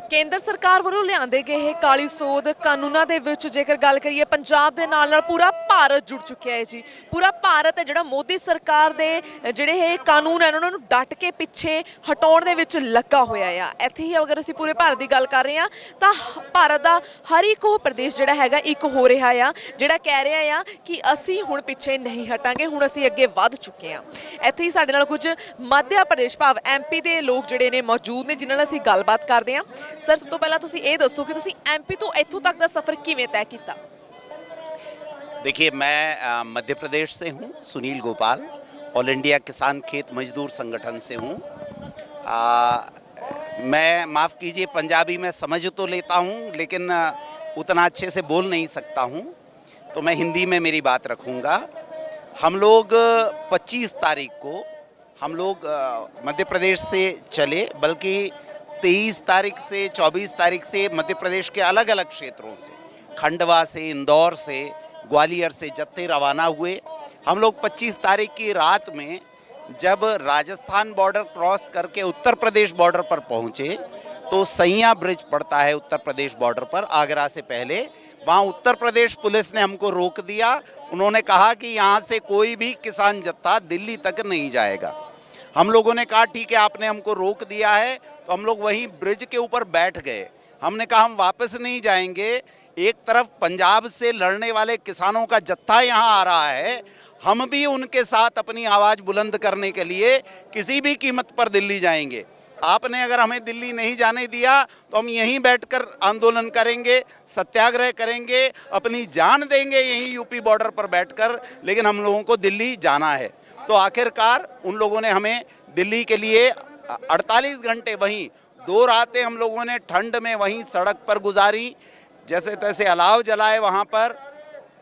ਕੇਂਦਰ ਸਰਕਾਰ ਵੱਲੋਂ ਲਿਆਂਦੇ ਗਏ ਇਹ ਕਾਲੀ ਸੋਧ ਕਾਨੂੰਨਾਂ ਦੇ ਵਿੱਚ ਜੇਕਰ ਗੱਲ ਕਰੀਏ ਪੰਜਾਬ ਦੇ ਨਾਲ ਪੂਰਾ ਭਾਰਤ ਜੁੜ ਚੁੱਕਿਆ ਹੈ ਜੀ। ਪੂਰਾ ਭਾਰਤ ਹੈ ਜਿਹੜਾ ਮੋਦੀ ਸਰਕਾਰ ਦੇ ਜਿਹੜੇ ਇਹ ਕਾਨੂੰਨ ਹਨ ਉਹਨਾਂ ਨੂੰ ਡਟ ਕੇ ਪਿੱਛੇ ਹਟਾਉਣ ਦੇ ਵਿੱਚ ਲੱਗਾ ਹੋਇਆ ਆ। ਇੱਥੇ ਹੀ ਅਗਰ ਅਸੀਂ ਪੂਰੇ ਭਾਰਤ ਦੀ ਗੱਲ ਕਰ ਰਹੇ ਹਾਂ ਤਾਂ ਭਾਰਤ ਦਾ ਹਰ ਇੱਕ ਉਹ ਪ੍ਰਦੇਸ਼ ਜਿਹੜਾ ਹੈਗਾ ਇੱਕ ਹੋ ਰਿਹਾ ਆ, ਜਿਹੜਾ ਕਹਿ ਰਿਹਾ ਆ ਕਿ ਅਸੀਂ ਹੁਣ ਪਿੱਛੇ ਨਹੀਂ ਹਟਾਂਗੇ, ਹੁਣ ਅਸੀਂ ਅੱਗੇ ਵੱਧ ਚੁੱਕੇ ਹਾਂ। ਇੱਥੇ ਹੀ ਸਾਡੇ ਨਾਲ ਕੁਝ ਮੱਧ ਪ੍ਰਦੇਸ਼ ਭਾਵ ਐਮਪੀ ਦੇ ਲੋਕ ਜਿਹੜੇ ਨੇ ਮੌਜੂਦ ਨੇ ਜਿਨ੍ਹਾਂ ਨਾਲ ਅਸੀਂ ਗੱਲਬਾਤ ਕਰਦੇ ਹਾਂ। सर सब तो पहला तुसी ये दसो कि तुसी एमपी तो इत्थों तक का सफ़र किवें तय किया? देखिए, मैं मध्य प्रदेश से हूँ, सुनील गोपाल, ऑल इंडिया किसान खेत मजदूर संगठन से हूँ। मैं माफ़ कीजिए पंजाबी में समझ तो लेता हूँ लेकिन उतना अच्छे से बोल नहीं सकता हूँ, तो मैं हिंदी में मेरी बात रखूँगा। हम लोग 25 तारीख को हम लोग मध्य प्रदेश से चले, बल्कि 23 तारीख से 24 तारीख से मध्य प्रदेश के अलग अलग क्षेत्रों से, खंडवा से, इंदौर से, ग्वालियर से जत्थे रवाना हुए। हम लोग 25 तारीख की रात में जब राजस्थान बॉर्डर क्रॉस करके उत्तर प्रदेश बॉर्डर पर पहुँचे तो सैया ब्रिज पड़ता है उत्तर प्रदेश बॉर्डर पर, आगरा से पहले। वहाँ उत्तर प्रदेश पुलिस ने हमको रोक दिया। उन्होंने कहा कि यहाँ से कोई भी किसान जत्था दिल्ली तक नहीं जाएगा। हम लोगों ने कहा ठीक है, आपने हमको रोक दिया है, तो हम लोग वहीं ब्रिज के ऊपर बैठ गए। हमने कहा हम वापस नहीं जाएंगे। एक तरफ पंजाब से लड़ने वाले किसानों का जत्था यहाँ आ रहा है, हम भी उनके साथ अपनी आवाज़ बुलंद करने के लिए किसी भी कीमत पर दिल्ली जाएंगे। आपने अगर हमें दिल्ली नहीं जाने दिया तो हम यहीं बैठकर आंदोलन करेंगे, सत्याग्रह करेंगे, अपनी जान देंगे यहीं यूपी बॉर्डर पर बैठकर, लेकिन हम लोगों को दिल्ली जाना है। तो आखिरकार उन लोगों ने हमें दिल्ली के लिए 48 घंटे वहीं, 2 रातें हम लोगों ने ठंड में वहीं सड़क पर गुजारी, जैसे तैसे अलाव जलाए वहाँ पर।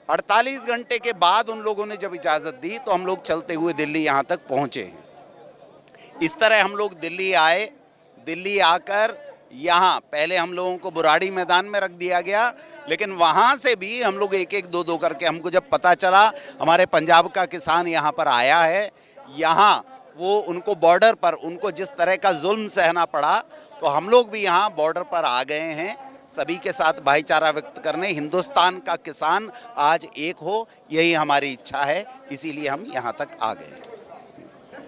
48 घंटे के बाद उन लोगों ने जब इजाज़त दी तो हम लोग चलते हुए दिल्ली यहाँ तक पहुँचे हैं। इस तरह हम लोग दिल्ली आए। दिल्ली आकर यहाँ पहले हम लोगों को बुराड़ी मैदान में रख दिया गया, लेकिन वहाँ से भी हम लोग एक एक दो दो करके, हमको जब पता चला हमारे पंजाब का किसान यहाँ पर आया है, यहाँ वो उनको बॉर्डर पर उनको जिस तरह का जुल्म सहना पड़ा, तो हम लोग भी यहाँ बॉर्डर पर आ गए हैं सभी के साथ भाईचारा व्यक्त करने। हिंदुस्तान का किसान आज एक हो, यही हमारी इच्छा है, इसीलिए हम यहाँ तक आ गए।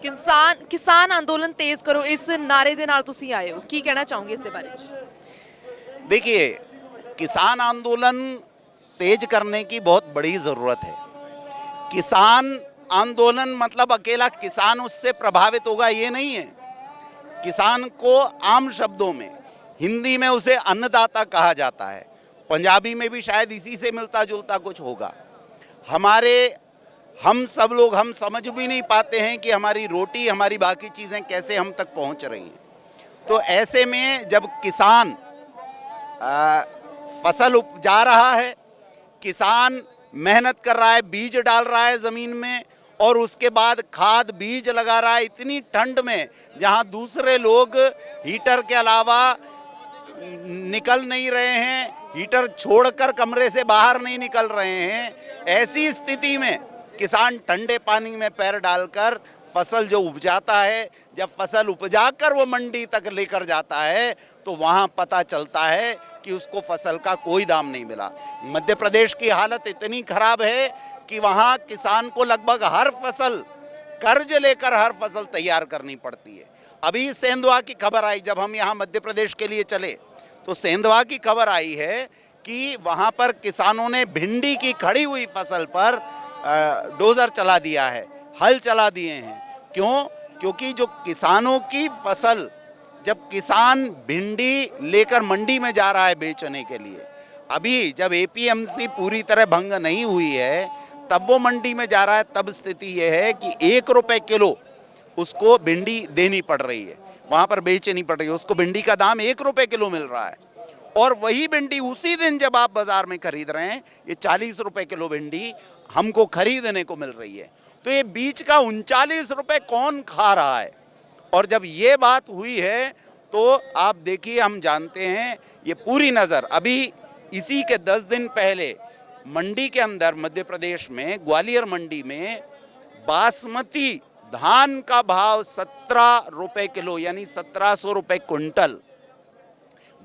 किसान आंदोलन तेज करो इस नारे दे नाल तुसी आए हो, की कहना चाहोगे इस दे बारे में? देखिए, किसान आंदोलन तेज करने की बहुत बड़ी ज़रूरत है। किसान आंदोलन मतलब अकेला किसान उससे प्रभावित होगा ये नहीं है। किसान को आम शब्दों में, हिंदी में उसे अन्नदाता कहा जाता है, पंजाबी में भी शायद इसी से मिलता जुलता कुछ होगा। हम सब लोग हम समझ भी नहीं पाते हैं कि हमारी रोटी, हमारी बाकी चीज़ें कैसे हम तक पहुंच रही हैं। तो ऐसे में जब किसान फसल उपजा रहा है, किसान मेहनत कर रहा है, बीज डाल रहा है ज़मीन में, और उसके बाद खाद बीज लगा रहा है इतनी ठंड में, जहां दूसरे लोग हीटर के अलावा निकल नहीं रहे हैं, हीटर छोड़कर कमरे से बाहर नहीं निकल रहे हैं, ऐसी स्थिति में किसान ठंडे पानी में पैर डालकर फसल जो उपजाता है, जब फसल उपजाकर वो मंडी तक लेकर जाता है तो वहाँ पता चलता है कि उसको फसल का कोई दाम नहीं मिला। मध्य प्रदेश की हालत इतनी खराब है कि वहाँ किसान को लगभग हर फसल कर्ज लेकर हर फसल तैयार करनी पड़ती है। अभी सेंधवा की खबर आई, जब हम यहाँ मध्य प्रदेश के लिए चले तो सेंधवा की खबर आई है कि वहाँ पर किसानों ने भिंडी की खड़ी हुई फसल पर डोजर चला दिया है, हल चला दिए हैं। क्यों? क्योंकि जो किसानों की फसल, जब किसान भिंडी लेकर मंडी में जा रहा है बेचने के लिए, अभी जब एपीएमसी पूरी तरह भंग नहीं हुई है तब वो मंडी में जा रहा है, तब स्थिति ये है कि 1 रुपये किलो उसको भिंडी देनी पड़ रही है, वहाँ पर बेचनी पड़ रही है। उसको भिंडी का दाम 1 रुपये किलो मिल रहा है, और वही भिंडी उसी दिन जब आप बाज़ार में खरीद रहे हैं, ये 40 रुपये किलो भिंडी हमको खरीदने को मिल रही है। तो ये बीच का 39 रुपये कौन खा रहा है? और जब ये बात हुई है तो आप देखिए, हम जानते हैं ये पूरी नज़र, अभी इसी के 10 दिन पहले मंडी के अंदर मध्य प्रदेश में ग्वालियर मंडी में बासमती धान का भाव 17 रुपये किलो, यानी 1700 रुपये क्विंटल।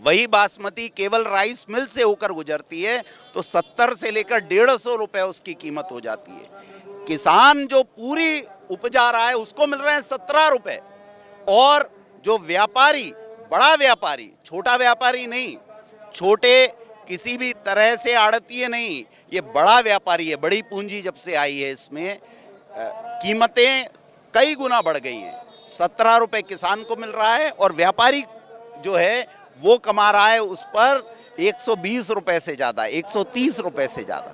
वही बासमती केवल राइस मिल से होकर गुजरती है तो 70 से लेकर 150 रुपए उसकी कीमत हो जाती है। किसान जो पूरी उपजा रहा है उसको मिल रहे हैं 17 रुपए, और जो व्यापारी, बड़ा व्यापारी, छोटा व्यापारी नहीं, छोटे किसी भी तरह से आड़तीय नहीं, ये बड़ा व्यापारी है, बड़ी पूंजी जब से आई है इसमें कीमतें कई गुना बढ़ गई हैं। 17 रुपए किसान को मिल रहा है और व्यापारी जो है वो कमा रहा है उस पर 120 रुपए से ज़्यादा, 130 रुपए से ज़्यादा।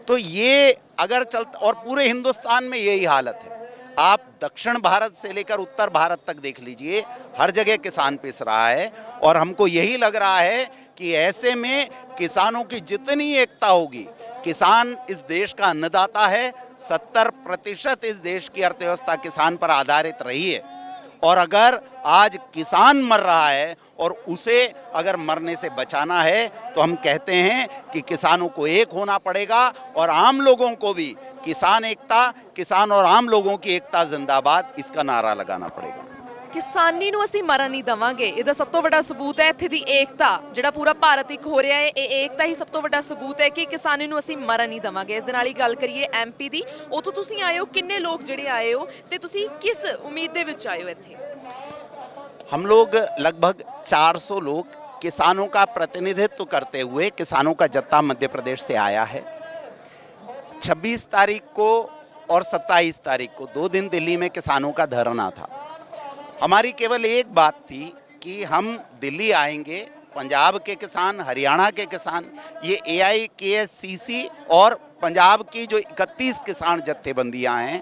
तो ये अगर चलता, और पूरे हिंदुस्तान में यही हालत है, आप दक्षिण भारत से लेकर उत्तर भारत तक देख लीजिए, हर जगह किसान पिस रहा है। और हमको यही लग रहा है कि ऐसे में किसानों की जितनी एकता होगी, किसान इस देश का अन्नदाता है, 70% इस देश की अर्थव्यवस्था किसान पर आधारित रही है। और अगर आज किसान मर रहा है और उसे अगर मरने से बचाना है तो हम कहते हैं कि किसानों को एक होना पड़ेगा, और आम लोगों को भी किसान एकता, किसान और आम लोगों की एकता जिंदाबाद, इसका नारा लगाना पड़ेगा। ਕਿਸਾਨੀ ਨੂੰ ਅਸੀਂ ਮਰਨ ਨਹੀਂ ਦਵਾਂਗੇ, ਇਹਦਾ ਸਭ ਤੋਂ ਵੱਡਾ ਸਬੂਤ ਹੈ ਇੱਥੇ ਦੀ ਏਕਤਾ। ਜਿਹੜਾ ਪੂਰਾ ਭਾਰਤ ਇੱਕ ਹੋ ਰਿਹਾ ਹੈ, ਇਹ ਏਕਤਾ ਹੀ ਸਭ ਤੋਂ ਵੱਡਾ ਸਬੂਤ ਹੈ ਕਿ ਕਿਸਾਨੀ ਨੂੰ ਅਸੀਂ ਮਰਨ ਨਹੀਂ ਦਵਾਂਗੇ। ਇਸ ਦੇ ਨਾਲ ਹੀ ਗੱਲ ਕਰੀਏ ਐਮਪੀ ਦੀ, ਉਤੋਂ ਤੁਸੀਂ ਆਏ ਹੋ, ਕਿੰਨੇ ਲੋਕ ਜਿਹੜੇ ਆਏ ਹੋ ਤੇ ਤੁਸੀਂ ਕਿਸ ਉਮੀਦ ਦੇ ਵਿੱਚ ਆਏ ਹੋ ਇੱਥੇ? हम लोग लगभग 400 लोग किसानों का प्रतिनिधित्व करते हुए, किसानों का जत्था मध्य प्रदेश से आया है। 26 तारीख को और 27 तारीख को 2 दिन दिल्ली में किसानों का धरना था। हमारी केवल एक बात थी कि हम दिल्ली आएंगे, पंजाब के किसान, हरियाणा के किसान, ये AIKSCC और पंजाब की जो 31 किसान जत्थेबंदियां हैं,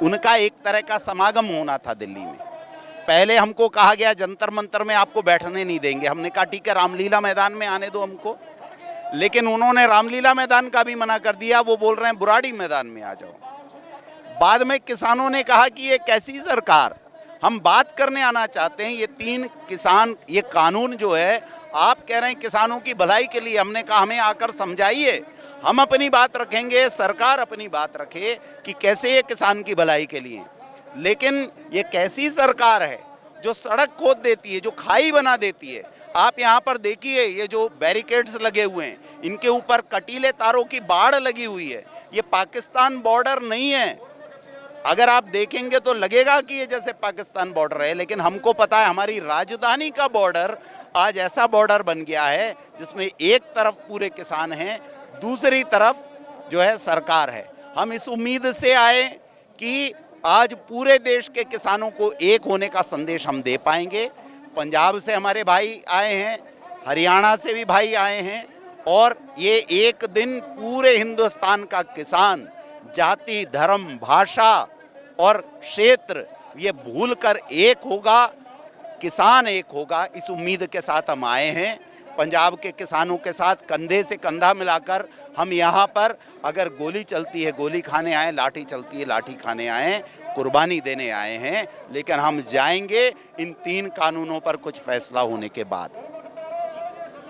उनका एक तरह का समागम होना था दिल्ली में। पहले हमको कहा गया जंतर मंतर में आपको बैठने नहीं देंगे, हमने कहा ठीक है रामलीला मैदान में आने दो हमको, लेकिन उन्होंने रामलीला मैदान का भी मना कर दिया, वो बोल रहे हैं बुराड़ी मैदान में आ जाओ। बाद में किसानों ने कहा कि ये कैसी सरकार, हम बात करने आना चाहते हैं, ये 3 किसान, ये कानून जो है आप कह रहे हैं किसानों की भलाई के लिए, हमने कहा हमें आकर समझाइए, हम अपनी बात रखेंगे, सरकार अपनी बात रखे कि कैसे ये किसान की भलाई के लिए। लेकिन ये कैसी सरकार है जो सड़क खोद देती है, जो खाई बना देती है। आप यहाँ पर देखिए ये जो बैरिकेड्स लगे हुए हैं, इनके ऊपर कटीले तारों की बाड़ लगी हुई है। ये पाकिस्तान बॉर्डर नहीं है, अगर आप देखेंगे तो लगेगा कि ये जैसे पाकिस्तान बॉर्डर है, लेकिन हमको पता है हमारी राजधानी का बॉर्डर आज ऐसा बॉर्डर बन गया है जिसमें एक तरफ पूरे किसान हैं, दूसरी तरफ जो है सरकार है। हम इस उम्मीद से आए कि आज पूरे देश के किसानों को एक होने का संदेश हम दे पाएंगे। पंजाब से हमारे भाई आए हैं, हरियाणा से भी भाई आए हैं, और ये एक दिन पूरे हिंदुस्तान का किसान जाति, धर्म, भाषा और क्षेत्र ये भूलकर एक होगा, किसान एक होगा, इस उम्मीद के साथ हम आए हैं। पंजाब के किसानों के साथ कंधे से कंधा मिलाकर हम यहाँ पर, अगर गोली चलती है गोली खाने आए, लाठी चलती है लाठी खाने आए, कुर्बानी देने आए हैं, लेकिन हम जाएंगे इन 3 कानूनों पर कुछ फैसला होने के बाद।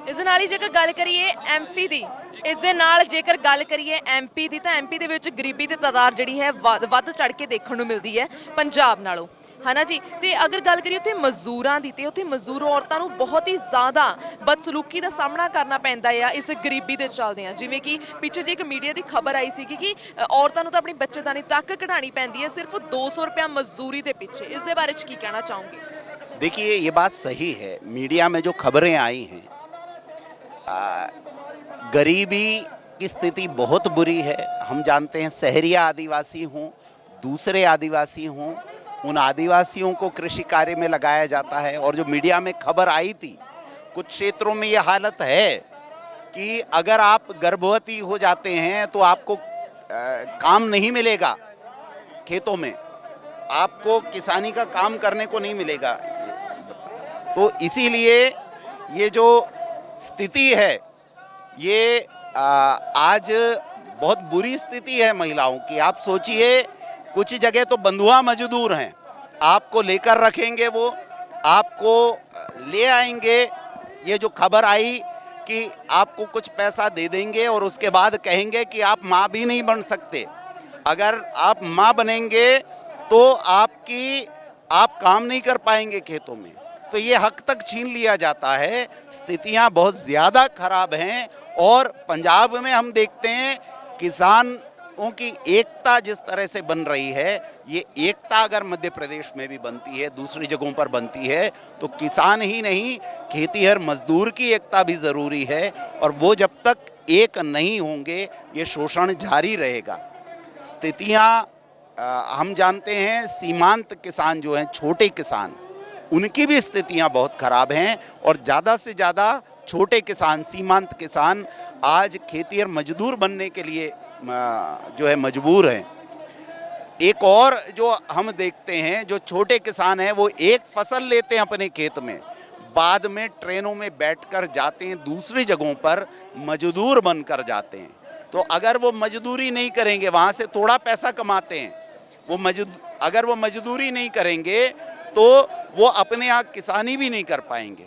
ਇਸ ਦੇ ਨਾਲ ਹੀ ਜੇਕਰ ਗੱਲ ਕਰੀਏ ਐਮਪੀ ਦੀ, ਇਸ ਦੇ ਨਾਲ ਜੇਕਰ ਗੱਲ ਕਰੀਏ ਐਮਪੀ ਦੀ, ਤਾਂ ਐਮਪੀ ਦੇ ਵਿੱਚ ਗਰੀਬੀ ਦੀ ਤਾਦਾਦ ਜਿਹੜੀ ਹੈ ਵੱਧ ਚੜ ਕੇ ਦੇਖਣ ਨੂੰ ਮਿਲਦੀ ਹੈ ਪੰਜਾਬ ਨਾਲੋਂ, है ना जी। ਤੇ ਅਗਰ ਗੱਲ ਕਰੀਏ ਉੱਥੇ ਮਜ਼ਦੂਰਾਂ ਦੀ, ਤੇ ਉੱਥੇ ਮਜ਼ਦੂਰ ਔਰਤਾਂ ਨੂੰ ਬਹੁਤ ਹੀ ਜ਼ਿਆਦਾ ਬਦਸਲੂਕੀ ਦਾ ਸਾਹਮਣਾ ਕਰਨਾ ਪੈਂਦਾ ਆ ਇਸ ਗਰੀਬੀ ਦੇ ਚੱਲਦੇ ਆ। ਜਿਵੇਂ ਕਿ ਪਿੱਛੇ ਜੇ ਇੱਕ ਮੀਡੀਆ ਦੀ ਖਬਰ ਆਈ ਸੀ ਕਿ ਔਰਤਾਂ ਨੂੰ ਤਾਂ ਆਪਣੀ ਬੱਚੇਦਾਨੀ ਤੱਕ ਕਢਾਣੀ ਪੈਂਦੀ ਹੈ ਸਿਰਫ 200 रुपया मजदूरी ਦੇ ਪਿੱਛੇ। ਇਸ ਦੇ ਬਾਰੇ ਚ ਕੀ ਕਹਿਣਾ ਚਾਹੋਗੇ? देखिए ये बात सही है, मीडिया में जो खबरें आई हैं, गरीबी की स्थिति बहुत बुरी है। हम जानते हैं शहरिया आदिवासी हों, दूसरे आदिवासी हों, उन आदिवासियों को कृषि कार्य में लगाया जाता है। और जो मीडिया में खबर आई थी, कुछ क्षेत्रों में ये हालत है कि अगर आप गर्भवती हो जाते हैं तो आपको काम नहीं मिलेगा, खेतों में आपको किसानी का काम करने को नहीं मिलेगा। तो इसीलिए ये जो स्थिति है, ये आज बहुत बुरी स्थिति है महिलाओं की। आप सोचिए कुछ जगह तो बंधुआ मजदूर हैं, आपको लेकर रखेंगे, वो आपको ले आएंगे। ये जो खबर आई कि आपको कुछ पैसा दे देंगे और उसके बाद कहेंगे कि आप माँ भी नहीं बन सकते, अगर आप माँ बनेंगे तो आप काम नहीं कर पाएंगे खेतों में। तो ये हक तक छीन लिया जाता है। स्थितियां बहुत ज़्यादा खराब हैं और पंजाब में हम देखते हैं किसानों की एकता जिस तरह से बन रही है, ये एकता अगर मध्य प्रदेश में भी बनती है, दूसरी जगहों पर बनती है, तो किसान ही नहीं खेतीहर मजदूर की एकता भी ज़रूरी है। और वो जब तक एक नहीं होंगे ये शोषण जारी रहेगा। स्थितियां हम जानते हैं सीमांत किसान जो हैं, छोटे किसान, उनकी भी स्थितियां बहुत ख़राब हैं और ज़्यादा से ज़्यादा छोटे किसान, सीमांत किसान आज खेतीहर मजदूर बनने के लिए जो है मजबूर हैं। एक और जो हम देखते हैं, जो छोटे किसान हैं वो एक फसल लेते हैं अपने खेत में, बाद में ट्रेनों में बैठकर जाते हैं दूसरी जगहों पर, मजदूर बनकर जाते हैं। तो अगर वो मजदूरी नहीं करेंगे, वहाँ से थोड़ा पैसा कमाते हैं, अगर वो मजदूरी नहीं करेंगे तो वो अपने यहाँ किसानी भी नहीं कर पाएंगे।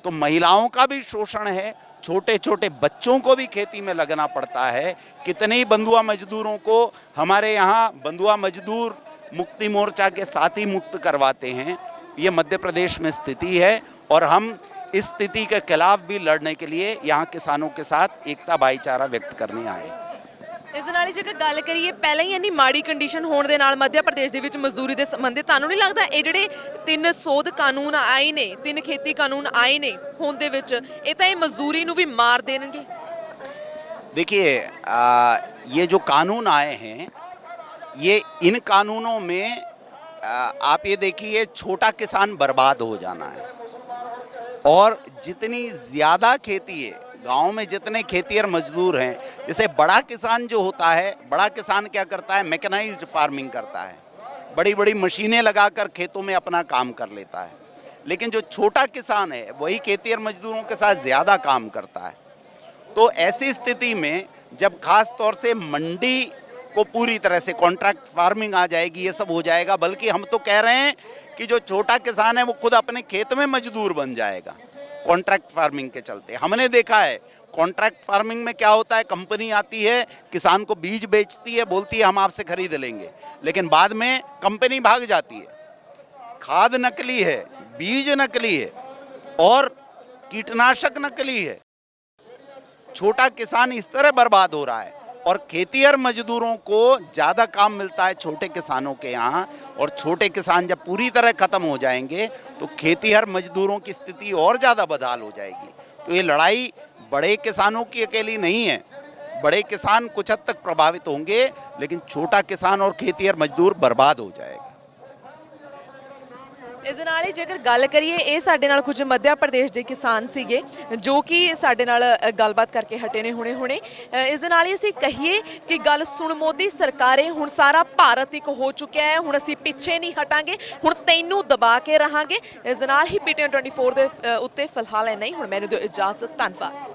तो महिलाओं का भी शोषण है, छोटे छोटे बच्चों को भी खेती में लगना पड़ता है। कितने ही बंधुआ मजदूरों को हमारे यहाँ बंधुआ मजदूर मुक्ति मोर्चा के साथ ही मुक्त करवाते हैं। ये मध्य प्रदेश में स्थिति है और हम इस स्थिति के खिलाफ भी लड़ने के लिए यहाँ किसानों के साथ एकता भाईचारा व्यक्त करने आए। ਇਸ ਦੇ ਨਾਲ ਹੀ ਜੇਕਰ ਗੱਲ ਕਰੀਏ, ਪਹਿਲਾਂ ਹੀ ਇੰਨੀ ਮਾੜੀ ਕੰਡੀਸ਼ਨ ਹੋਣ ਦੇ ਨਾਲ ਮੱਧ ਪ੍ਰਦੇਸ਼ ਦੇ ਵਿੱਚ ਮਜ਼ਦੂਰੀ ਦੇ ਸੰਬੰਧਿਤ ਤੁਹਾਨੂੰ ਨਹੀਂ ਲੱਗਦਾ ਇਹ ਜਿਹੜੇ 3 ਸੋਧ ਕਾਨੂੰਨ ਆਏ ਨੇ, 3 ਖੇਤੀ ਕਾਨੂੰਨ ਆਏ ਨੇ ਹੋਣ ਦੇ ਵਿੱਚ, ਇਹ ਤਾਂ ਇਹ ਮਜ਼ਦੂਰੀ ਨੂੰ ਵੀ ਮਾਰ ਦੇਣਗੇ? देखिए ये जो कानून आए हैं, ये इन कानूनों में आप ये देखिए छोटा किसान बर्बाद हो जाना है। और जितनी ज़्यादा खेती है, गांव में जितने खेतीहर मजदूर हैं, जैसे बड़ा किसान जो होता है, बड़ा किसान क्या करता है, मैकेनाइज्ड फार्मिंग करता है, बड़ी बड़ी मशीनें लगाकर खेतों में अपना काम कर लेता है। लेकिन जो छोटा किसान है वही खेतीहर मजदूरों के साथ ज़्यादा काम करता है। तो ऐसी स्थिति में जब खास तौर से मंडी को पूरी तरह से कॉन्ट्रैक्ट फार्मिंग आ जाएगी, ये सब हो जाएगा, बल्कि हम तो कह रहे हैं कि जो छोटा किसान है वो खुद अपने खेत में मजदूर बन जाएगा कॉन्ट्रैक्ट फार्मिंग के चलते। हमने देखा है कॉन्ट्रैक्ट फार्मिंग में क्या होता है, कंपनी आती है, किसान को बीज बेचती है, बोलती है हम आपसे खरीद लेंगे, लेकिन बाद में कंपनी भाग जाती है। खाद नकली है, बीज नकली है और कीटनाशक नकली है। छोटा किसान इस तरह बर्बाद हो रहा है और खेतीहर मजदूरों को ज़्यादा काम मिलता है छोटे किसानों के यहाँ। और छोटे किसान जब पूरी तरह ख़त्म हो जाएंगे तो खेतीहर मजदूरों की स्थिति और ज़्यादा बदहाल हो जाएगी। तो ये लड़ाई बड़े किसानों की अकेली नहीं है। बड़े किसान कुछ हद तक प्रभावित होंगे, लेकिन छोटा किसान और खेतीहर मजदूर बर्बाद हो जाएगा। ਇਸ ਦੇ ਨਾਲ ਹੀ ਜੇਕਰ ਗੱਲ ਕਰੀਏ, ਇਹ ਸਾਡੇ ਨਾਲ ਕੁਝ ਮੱਧ ਪ੍ਰਦੇਸ਼ ਦੇ ਕਿਸਾਨ ਸੀਗੇ ਜੋ ਕਿ ਸਾਡੇ ਨਾਲ ਗੱਲਬਾਤ ਕਰਕੇ ਹਟੇ ਨੇ ਹੁਣੇ। ਇਸ ਦੇ ਨਾਲ ਹੀ ਅਸੀਂ ਕਹੀਏ ਕਿ ਗੱਲ ਸੁਣ ਮੋਦੀ ਸਰਕਾਰੇ, ਹੁਣ ਸਾਰਾ ਭਾਰਤ ਇੱਕ ਹੋ ਚੁੱਕਿਆ ਹੈ, ਹੁਣ ਅਸੀਂ ਪਿੱਛੇ ਨਹੀਂ ਹਟਾਂਗੇ, ਹੁਣ ਤੈਨੂੰ ਦਬਾ ਕੇ ਰਹਾਂਗੇ। ਇਸ ਦੇ ਨਾਲ ਹੀ PTN 24 ਦੇ ਉੱਤੇ ਫਿਲਹਾਲ ਇੰਨਾ ਹੀ। ਹੁਣ ਮੈਨੂੰ ਦਿਓ ਇਜਾਜ਼ਤ, ਧੰਨਵਾਦ।